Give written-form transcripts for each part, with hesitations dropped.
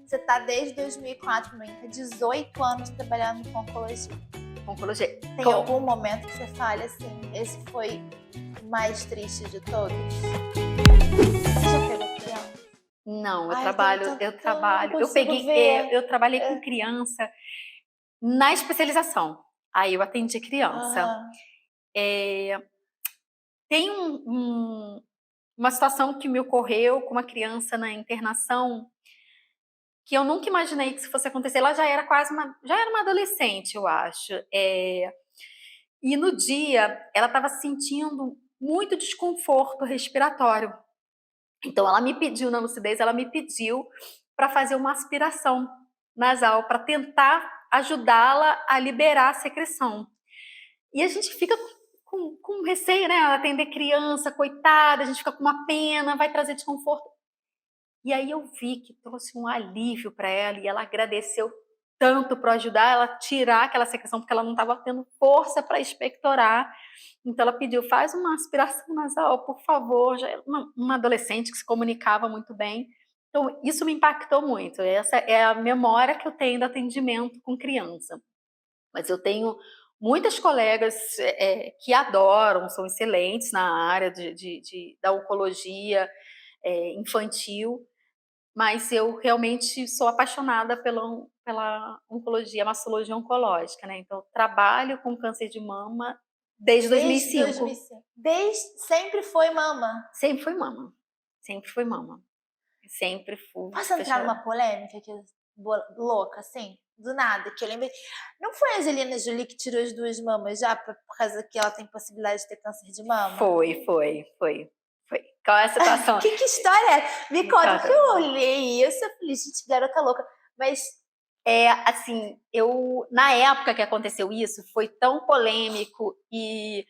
você tá desde 2004, mãe, tá 18 anos trabalhando com oncologia. Oncologia. Tem algum momento que você fala assim, esse foi o mais triste de todos? Você já pegou criança? Não, Ai, eu trabalhei com criança na especialização. Aí eu atendi criança. Tem uma situação que me ocorreu com uma criança na internação que eu nunca imaginei que isso fosse acontecer. Ela já era uma adolescente, eu acho. E no dia, ela estava sentindo muito desconforto respiratório. Então, ela me pediu, na lucidez, para fazer uma aspiração nasal, para tentar ajudá-la a liberar a secreção. E a gente fica com receio, né? Atender criança, coitada, a gente fica com uma pena, vai trazer desconforto. E aí eu vi que trouxe um alívio para ela e ela agradeceu tanto para ajudar ela a tirar aquela secreção, porque ela não estava tendo força para expectorar. Então ela pediu, faz uma aspiração nasal, por favor. Já era uma adolescente que se comunicava muito bem. Então isso me impactou muito. Essa é a memória que eu tenho do atendimento com criança. Mas eu tenho muitas colegas que adoram, são excelentes na área da oncologia infantil, mas eu realmente sou apaixonada pela oncologia, mastologia oncológica, né? Então, trabalho com câncer de mama desde 2005. Sempre foi mama? Sempre foi mama. Sempre foi mama. Sempre fui. Posso entrar numa polêmica aqui, louca, assim? Do nada, que eu lembrei. Não foi a Angelina Jolie que tirou as 2 mamas já por causa que ela tem possibilidade de ter câncer de mama? Foi. Qual é a situação? Que história é? Me conta, porque eu olhei isso e falei, gente, garota louca. Mas assim, na época que aconteceu isso, foi tão polêmico e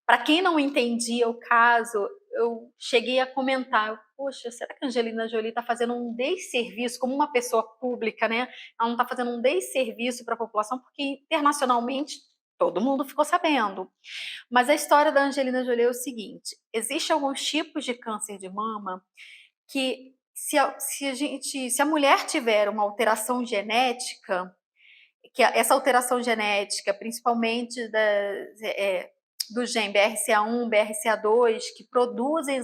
para quem não entendia o caso, eu cheguei a comentar, poxa, será que a Angelina Jolie está fazendo um desserviço como uma pessoa pública, né? Ela não está fazendo um desserviço para a população, porque internacionalmente todo mundo ficou sabendo. Mas a história da Angelina Jolie é o seguinte: existem alguns tipos de câncer de mama que se a mulher tiver uma alteração genética, que essa alteração genética, principalmente do gene BRCA1, BRCA2, que produzem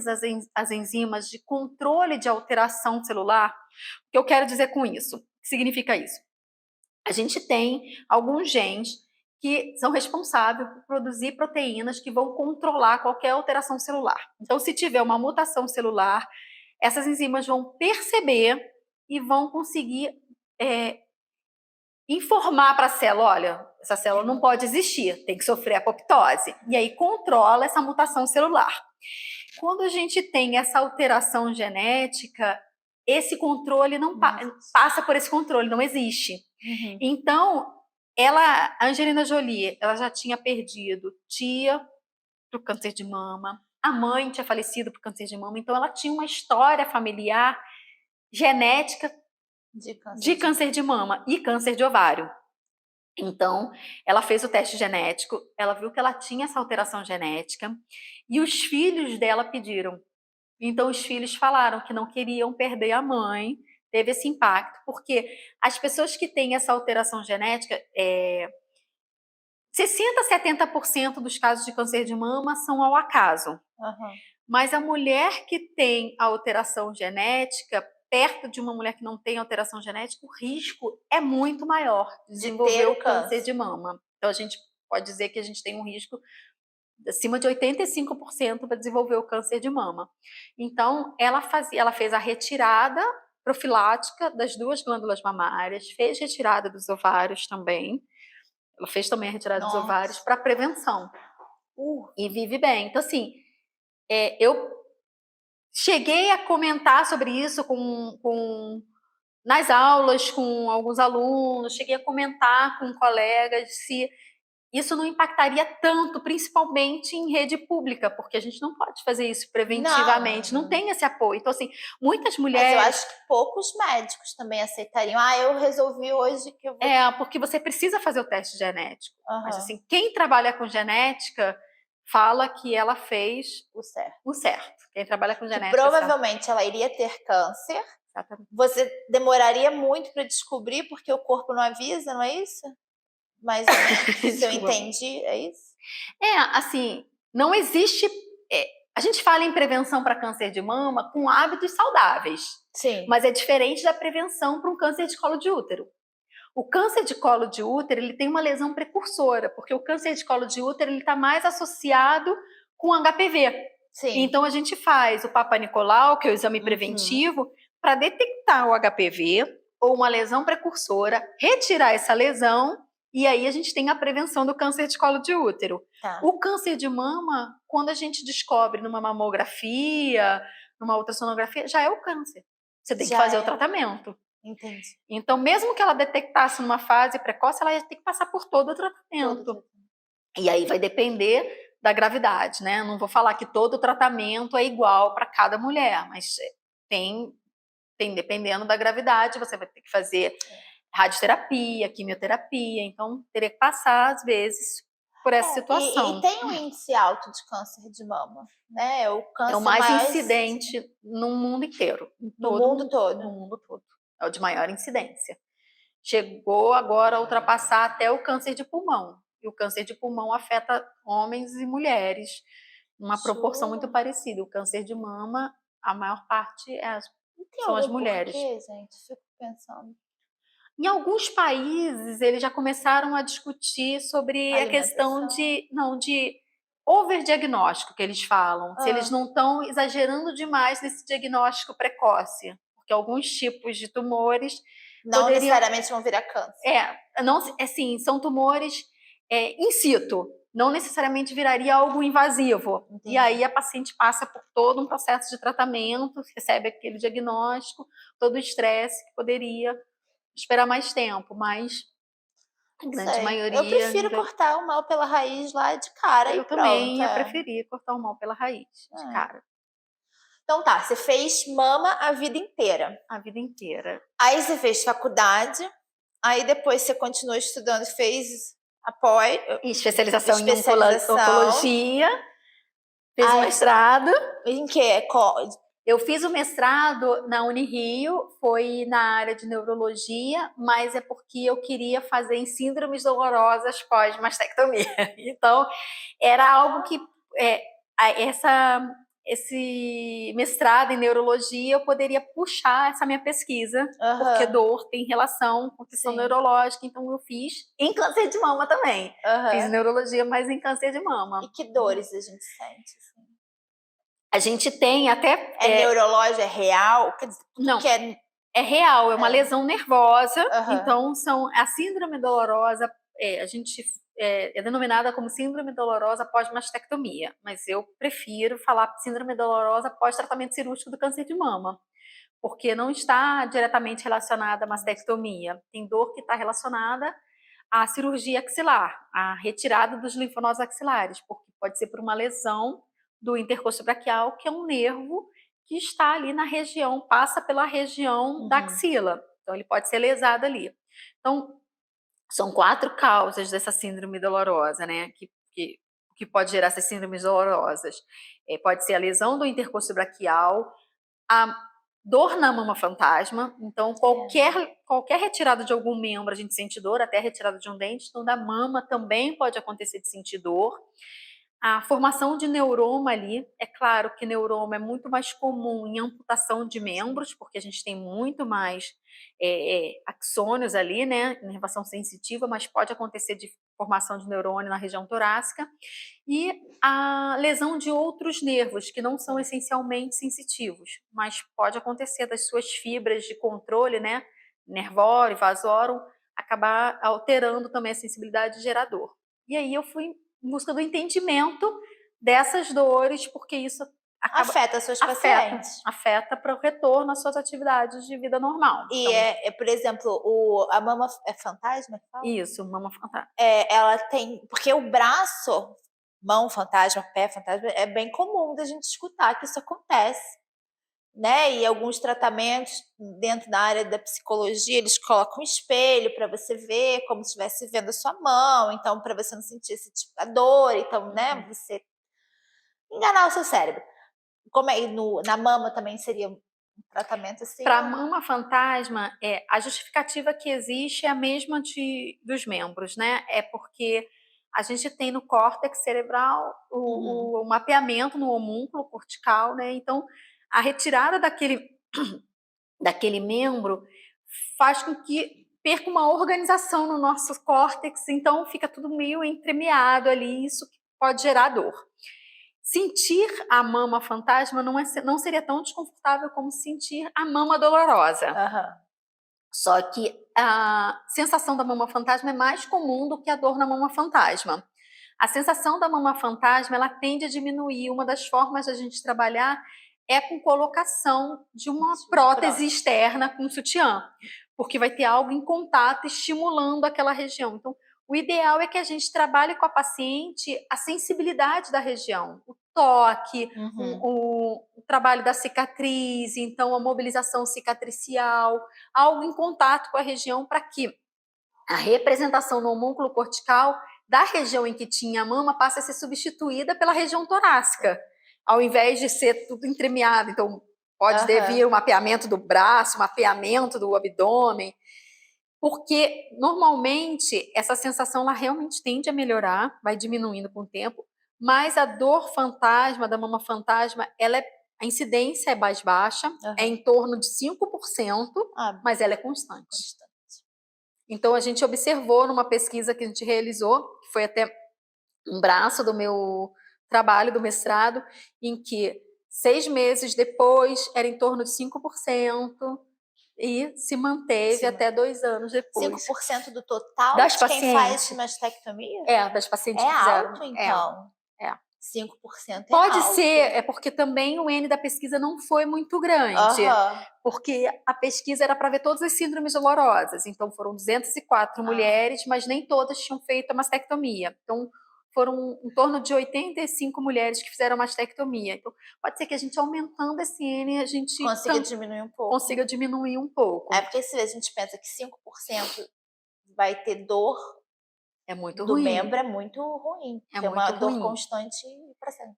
as enzimas de controle de alteração celular. O que eu quero dizer com isso? O que significa isso? A gente tem alguns genes que são responsáveis por produzir proteínas que vão controlar qualquer alteração celular. Então, se tiver uma mutação celular, essas enzimas vão perceber e vão conseguir informar para a célula, olha, essa célula não pode existir, tem que sofrer apoptose. E aí controla essa mutação celular. Quando a gente tem essa alteração genética, esse controle não passa por esse controle, não existe. Uhum. Então, a Angelina Jolie, ela já tinha perdido tia para o câncer de mama, a mãe tinha falecido por câncer de mama, então ela tinha uma história familiar genética de câncer de mama e câncer de ovário. Então, ela fez o teste genético, ela viu que ela tinha essa alteração genética e os filhos dela pediram. Então, os filhos falaram que não queriam perder a mãe, teve esse impacto, porque as pessoas que têm essa alteração genética, 60% a 70% dos casos de câncer de mama são ao acaso. Uhum. Mas a mulher que tem a alteração genética, perto de uma mulher que não tem alteração genética, o risco é muito maior de desenvolver o câncer de mama. Então, a gente pode dizer que a gente tem um risco acima de 85% para desenvolver o câncer de mama. Então, ela fez a retirada profilática das 2 glândulas mamárias, fez retirada dos ovários também. Ela fez também a retirada dos ovários para prevenção. E vive bem. Então, assim, eu cheguei a comentar sobre isso nas aulas com alguns alunos, cheguei a comentar com colegas se isso não impactaria tanto, principalmente em rede pública, porque a gente não pode fazer isso preventivamente, não tem esse apoio. Então, assim, muitas mulheres... Mas eu acho que poucos médicos também aceitariam. Eu resolvi hoje que eu vou... porque você precisa fazer o teste genético. Mas, assim, quem trabalha com genética fala que ela fez o certo. Quem trabalha com genética... Que provavelmente ela iria ter câncer, Exatamente. Você demoraria muito para descobrir porque o corpo não avisa, não é isso? Mas se eu Desculpa. entendi, é isso? Assim, não existe. A gente fala em prevenção para câncer de mama com hábitos saudáveis, Sim. mas é diferente da prevenção para um câncer de colo de útero. O câncer de colo de útero ele tem uma lesão precursora, porque o câncer de colo de útero ele está mais associado com HPV. Sim. Então a gente faz o Papa Nicolau, que é o exame preventivo, para detectar o HPV ou uma lesão precursora, retirar essa lesão e aí a gente tem a prevenção do câncer de colo de útero. Tá. O câncer de mama, quando a gente descobre numa mamografia, numa ultrassonografia, já é o câncer. Você tem que fazer o tratamento. Entendi. Então, mesmo que ela detectasse numa fase precoce, ela ia ter que passar por todo o tratamento. E aí vai depender da gravidade, né? Não vou falar que todo o tratamento é igual para cada mulher, mas tem dependendo da gravidade, você vai ter que fazer radioterapia, quimioterapia, então teria que passar, às vezes, por essa situação. E tem um índice alto de câncer de mama, né? O câncer é o mais incidente no mundo inteiro. No mundo todo. No mundo todo. É o de maior incidência. Chegou agora a ultrapassar até o câncer de pulmão. E o câncer de pulmão afeta homens e mulheres, numa proporção muito parecida. O câncer de mama, a maior parte são as mulheres. Porquê, gente? Fico pensando. Em alguns países, eles já começaram a discutir sobre a questão de overdiagnóstico, que eles falam. Se eles não estão exagerando demais nesse diagnóstico precoce. Porque alguns tipos de tumores não necessariamente vão virar câncer. Assim, são tumores in situ. Não necessariamente viraria algo invasivo. Entendi. E aí a paciente passa por todo um processo de tratamento, recebe aquele diagnóstico, todo o estresse que poderia esperar mais tempo, mas a grande maioria... Eu prefiro cortar o mal pela raiz lá de cara e pronto. Eu também ia preferir cortar o mal pela raiz, de cara. Então tá, você fez mama a vida inteira. A vida inteira. Aí você fez faculdade, aí depois você continuou estudando, fez especialização em oncologia, fiz mestrado. Em que? Eu fiz o mestrado na Unirio, foi na área de neurologia, mas é porque eu queria fazer em síndromes dolorosas pós-mastectomia. Então, era algo que esse mestrado em neurologia eu poderia puxar essa minha pesquisa, porque dor tem relação com questão neurológica, então eu fiz em câncer de mama também. Fiz neurologia, mas em câncer de mama. E que dores a gente sente? Assim? A gente tem até... neurológica, é real? Não, é real, é uma lesão nervosa, então a síndrome dolorosa, a gente... é denominada como síndrome dolorosa pós-mastectomia, mas eu prefiro falar síndrome dolorosa pós-tratamento cirúrgico do câncer de mama, porque não está diretamente relacionada à mastectomia. Tem dor que está relacionada à cirurgia axilar, à retirada dos linfonodos axilares, porque pode ser por uma lesão do intercosto braquial, que é um nervo que está ali na região, passa pela região da axila, então ele pode ser lesado ali. Então, são 4 causas dessa síndrome dolorosa, né? Que pode gerar essas síndromes dolorosas. Pode ser a lesão do intercosto braquial, a dor na mama fantasma. Então, qualquer retirada de algum membro a gente sente dor, até a retirada de um dente. Então, da mama também pode acontecer de sentir dor. A formação de neuroma ali, é claro que neuroma é muito mais comum em amputação de membros, porque a gente tem muito mais axônios ali, né, inervação sensitiva, mas pode acontecer de formação de neurônio na região torácica, e a lesão de outros nervos, que não são essencialmente sensitivos, mas pode acontecer das suas fibras de controle, né, nervório, vasórum, acabar alterando também a sensibilidade gerador. E aí eu fui em busca do entendimento dessas dores, porque isso afeta seus pacientes. Afeta para o retorno às suas atividades de vida normal. E então, por exemplo, a mama fantasma? Isso, mama fantasma. Ela tem... Porque o braço, mão fantasma, pé fantasma, é bem comum da gente escutar que isso acontece. Né? E alguns tratamentos dentro da área da psicologia, eles colocam um espelho para você ver como se estivesse vendo a sua mão, então para você não sentir esse tipo de dor, então, né, você enganar o seu cérebro. Como na mama também seria Um tratamento assim Para ou mama fantasma, a justificativa que existe é a mesma dos membros, né? É porque a gente tem no córtex cerebral o mapeamento no homúnculo cortical, né? Então, a retirada daquele membro faz com que perca uma organização no nosso córtex, então fica tudo meio entremeado ali, isso pode gerar dor. Sentir a mama fantasma não seria tão desconfortável como sentir a mama dolorosa. Aham. Só que a sensação da mama fantasma é mais comum do que a dor na mama fantasma. A sensação da mama fantasma, ela tende a diminuir. Uma das formas da gente trabalhar é com colocação de uma prótese externa com sutiã, porque vai ter algo em contato estimulando aquela região. Então, o ideal é que a gente trabalhe com a paciente a sensibilidade da região, o toque, o trabalho da cicatriz, então a mobilização cicatricial, algo em contato com a região para que a representação no homúnculo cortical da região em que tinha a mama passe a ser substituída pela região torácica, ao invés de ser tudo entremeado. Então, pode vir o mapeamento do braço, mapeamento do abdômen, porque normalmente essa sensação ela realmente tende a melhorar, vai diminuindo com o tempo, mas a dor fantasma, da mama fantasma, a incidência é mais baixa, é em torno de 5%, mas ela é constante. Então, a gente observou numa pesquisa que a gente realizou, que foi até um braço do meu trabalho, do mestrado, em que 6 meses depois era em torno de 5%, e se manteve até 2 anos depois. 5% do total das de pacientes. quem faz mastectomia? Das pacientes É que fizeram. alto, então. É. 5% é Pode alto. ser, porque também o N da pesquisa não foi muito grande, porque a pesquisa era para ver todas as síndromes dolorosas, então foram 204 mulheres, mas nem todas tinham feito a mastectomia. Então, foram em torno de 85 mulheres que fizeram a mastectomia. Então, pode ser que a gente aumentando esse N, a gente consiga diminuir um pouco. Consiga diminuir um pouco. É porque se a gente pensa que 5% vai ter dor é muito do ruim. membro, é muito ruim. É muito uma ruim. dor constante para sempre.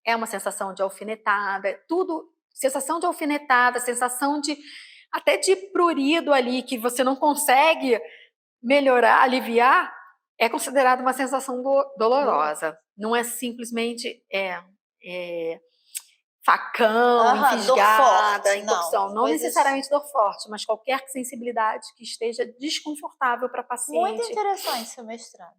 É uma sensação de alfinetada, tudo, sensação de alfinetada, sensação de até de prurido ali, que você não consegue melhorar, aliviar, é considerado uma sensação dolorosa. Não é simplesmente facão, fisgada, intorção. Não necessariamente dor forte, mas qualquer sensibilidade que esteja desconfortável para a paciente. Muito interessante seu mestrado.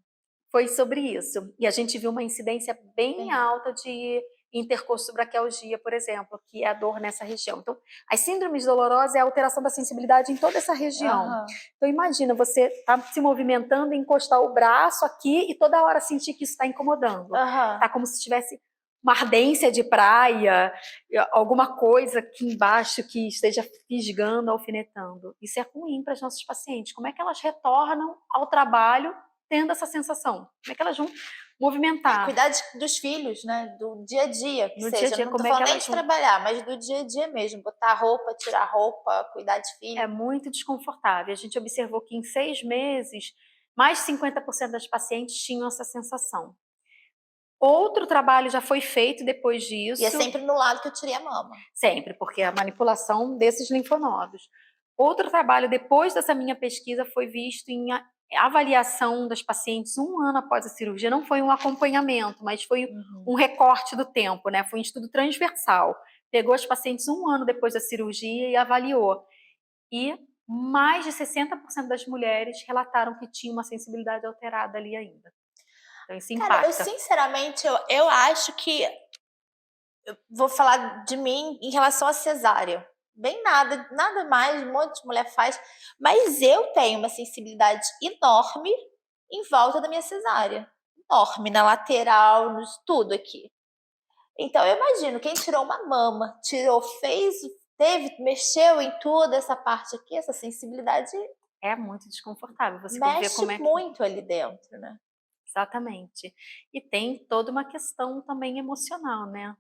Foi sobre isso. E a gente viu uma incidência bem alta de intercostobraquialgia, por exemplo, que é a dor nessa região. Então, as síndromes dolorosas é a alteração da sensibilidade em toda essa região. Então, imagina, você tá se movimentando e encostar o braço aqui e toda hora sentir que isso está incomodando. Tá como se tivesse uma ardência de praia, alguma coisa aqui embaixo que esteja fisgando, alfinetando. Isso é ruim para as nossas pacientes. Como é que elas retornam ao trabalho tendo essa sensação? Como é que elas vão movimentar? Cuidar dos filhos, né? Do dia a dia. No dia a dia, não tô falando nem de trabalhar, mas do dia a dia mesmo. Botar roupa, tirar roupa, cuidar de filho. É muito desconfortável. A gente observou que em 6 meses, mais de 50% das pacientes tinham essa sensação. Outro trabalho já foi feito depois disso. E é sempre no lado que eu tirei a mama. Sempre, porque é a manipulação desses linfonodos. Outro trabalho depois dessa minha pesquisa foi visto em avaliação das pacientes 1 ano após a cirurgia. Não foi um acompanhamento, mas foi um recorte do tempo, né? Foi um estudo transversal. Pegou as pacientes 1 ano depois da cirurgia e avaliou. E mais de 60% das mulheres relataram que tinha uma sensibilidade alterada ali ainda. Então isso impacta. Cara, eu sinceramente, eu acho que... Eu vou falar de mim em relação à cesárea. Bem nada mais, um monte de mulher faz. Mas eu tenho uma sensibilidade enorme em volta da minha cesárea. Enorme, na lateral, tudo aqui. Então, eu imagino, quem tirou uma mama, mexeu em toda essa parte aqui, essa sensibilidade... É muito desconfortável. Você mexe muito ali dentro, né? Exatamente. E tem toda uma questão também emocional, né?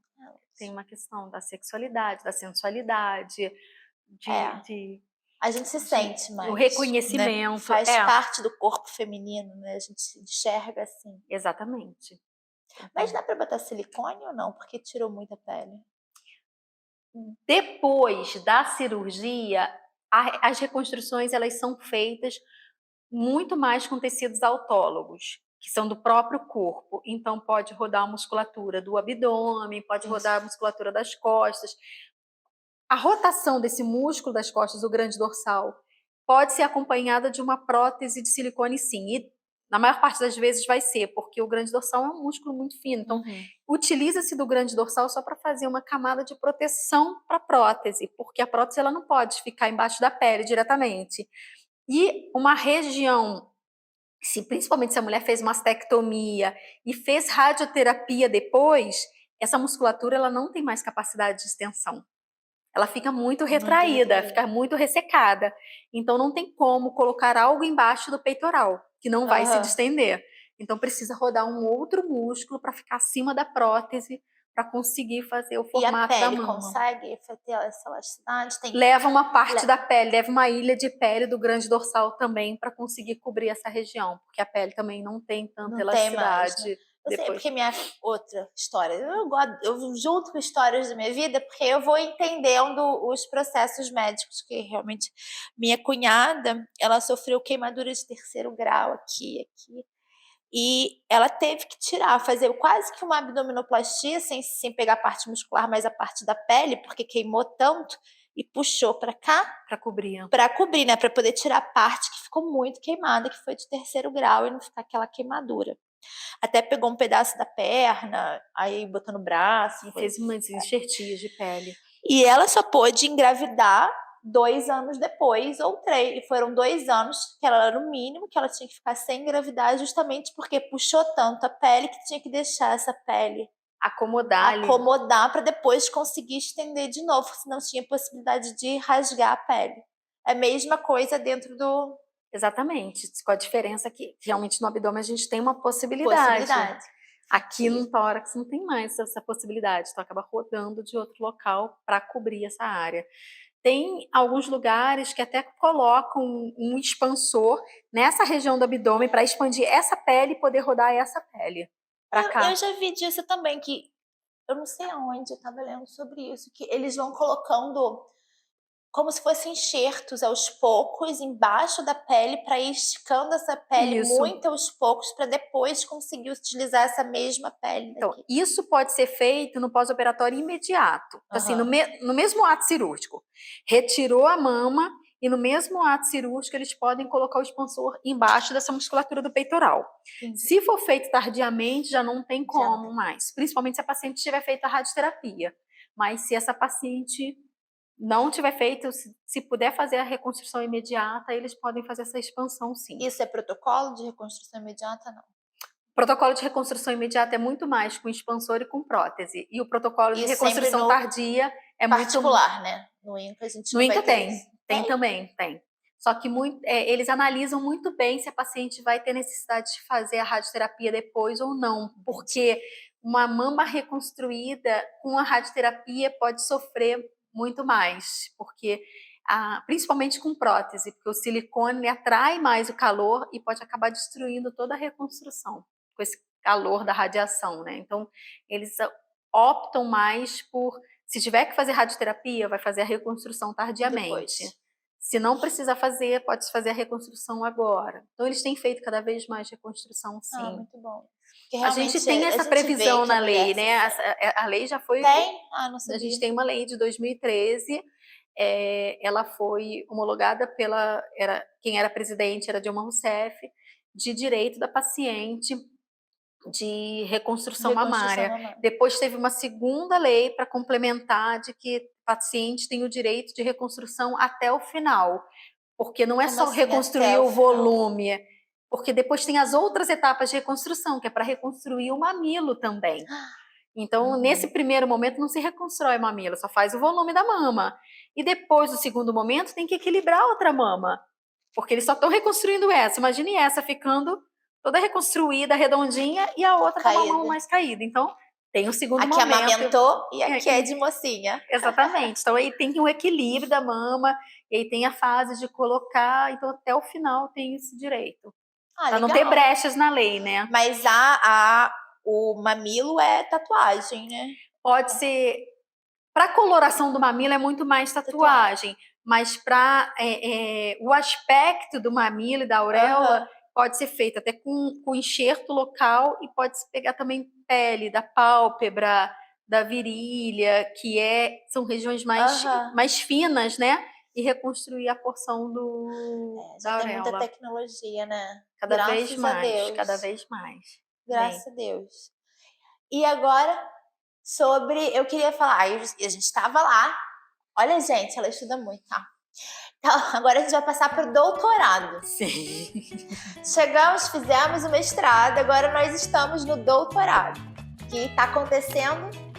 Tem uma questão da sexualidade, da sensualidade, a gente se sente mais. O reconhecimento. Né? Faz parte do corpo feminino, né? A gente se enxerga assim. Exatamente. Mas dá para botar silicone ou não? Porque tirou muita pele. Depois da cirurgia, as reconstruções elas são feitas muito mais com tecidos autólogos, que são do próprio corpo. Então, pode rodar a musculatura do abdômen, pode rodar a musculatura das costas. A rotação desse músculo das costas, o grande dorsal, pode ser acompanhada de uma prótese de silicone, sim. E na maior parte das vezes vai ser, porque o grande dorsal é um músculo muito fino. Então, utiliza-se do grande dorsal só para fazer uma camada de proteção para a prótese, porque a prótese ela não pode ficar embaixo da pele diretamente. E uma região, principalmente se a mulher fez mastectomia e fez radioterapia depois, essa musculatura ela não tem mais capacidade de extensão. Ela fica muito retraída, fica muito ressecada. Então não tem como colocar algo embaixo do peitoral, que não vai se distender. Então precisa rodar um outro músculo para ficar acima da prótese, para conseguir fazer o formato da mama. E a pele consegue ter essa elasticidade? Leva uma parte da pele, leva uma ilha de pele do grande dorsal também para conseguir cobrir essa região, porque a pele também não tem tanta elasticidade. Né? Eu sei, porque minha outra história, eu junto com histórias da minha vida, porque eu vou entendendo os processos médicos, que realmente minha cunhada, ela sofreu queimadura de 3º grau aqui, e ela teve que fazer quase que uma abdominoplastia, sem pegar a parte muscular, mas a parte da pele, porque queimou tanto, e puxou para cá. Para cobrir, né? Para poder tirar a parte que ficou muito queimada, que foi de 3º grau, e não ficar aquela queimadura. Até pegou um pedaço da perna, aí botou no braço. E fez umas enxertias de pele. E ela só pôde engravidar 2 anos depois, ou 3. E foram 2 anos que ela era o mínimo que ela tinha que ficar sem engravidar, justamente porque puxou tanto a pele que tinha que deixar essa pele acomodar para depois conseguir estender de novo, senão tinha possibilidade de rasgar a pele. É a mesma coisa dentro do... Exatamente, com a diferença que realmente no abdômen a gente tem uma possibilidade. Aqui no tórax não tem mais essa possibilidade, então acaba rodando de outro local para cobrir essa área. Tem alguns lugares que até colocam um expansor nessa região do abdômen para expandir essa pele e poder rodar essa pele para cá. Eu já vi disso também, que eu não sei aonde, eu estava lendo sobre isso, que eles vão colocando como se fossem enxertos aos poucos embaixo da pele, para ir esticando essa pele muito aos poucos, para depois conseguir utilizar essa mesma pele. Então, isso pode ser feito no pós-operatório imediato, assim, no mesmo ato cirúrgico. Retirou a mama e no mesmo ato cirúrgico eles podem colocar o expansor embaixo dessa musculatura do peitoral. Se for feito tardiamente, já não tem como mais, principalmente se a paciente tiver feito a radioterapia. Mas se essa paciente não tiver feito, se puder fazer a reconstrução imediata, eles podem fazer essa expansão, sim. Isso é protocolo de reconstrução imediata, não? O protocolo de reconstrução imediata é muito mais com expansor e com prótese. E o protocolo de reconstrução tardia é muito... particular, né? No INCA a gente não vai ter. No INCA tem também, tem. Só que eles analisam muito bem se a paciente vai ter necessidade de fazer a radioterapia depois ou não, porque uma mama reconstruída com a radioterapia pode sofrer muito mais, porque principalmente com prótese, porque o silicone atrai mais o calor e pode acabar destruindo toda a reconstrução com esse calor da radiação, né? Então, eles optam mais por, se tiver que fazer radioterapia, vai fazer a reconstrução tardiamente. Se não precisa fazer, pode fazer a reconstrução agora. Então, eles têm feito cada vez mais reconstrução, sim. Muito bom. A gente tem essa previsão na lei, né? A lei já foi... Tem? Não sabia. A gente tem uma lei de 2013, ela foi homologada quem era presidente era Dilma Rousseff, de direito da paciente de reconstrução mamária. Depois teve uma segunda lei para complementar, de que o paciente tem o direito de reconstrução até o final, porque não é só reconstruir o volume, porque depois tem as outras etapas de reconstrução, que é para reconstruir o mamilo também. Então, nesse primeiro momento, não se reconstrói o mamilo, só faz o volume da mama. E depois, no segundo momento, tem que equilibrar a outra mama, porque eles só estão reconstruindo essa. Imagine essa ficando toda reconstruída, redondinha, e a outra com a mão mais caída. Então, tem o segundo momento. Aqui amamentou e aqui é de mocinha. Exatamente. Então, aí tem um equilíbrio da mama, e aí tem a fase de colocar, então até o final tem esse direito. Para não ter brechas na lei, né? Mas o mamilo é tatuagem, né? Pode ser Para coloração do mamilo é muito mais tatuagem, mas para o aspecto do mamilo e da auréola pode ser feito até com enxerto local e pode se pegar também pele da pálpebra, da virilha, que são regiões mais finas, né? E reconstruir a porção da já tem muita auréola. tecnologia, né? Cada vez mais, cada vez mais. Graças a Deus. E agora, eu queria falar, a gente estava lá. Olha, gente, ela estuda muito, tá? Então, agora a gente vai passar para o doutorado. Sim. Fizemos o mestrado, agora nós estamos no doutorado, que está acontecendo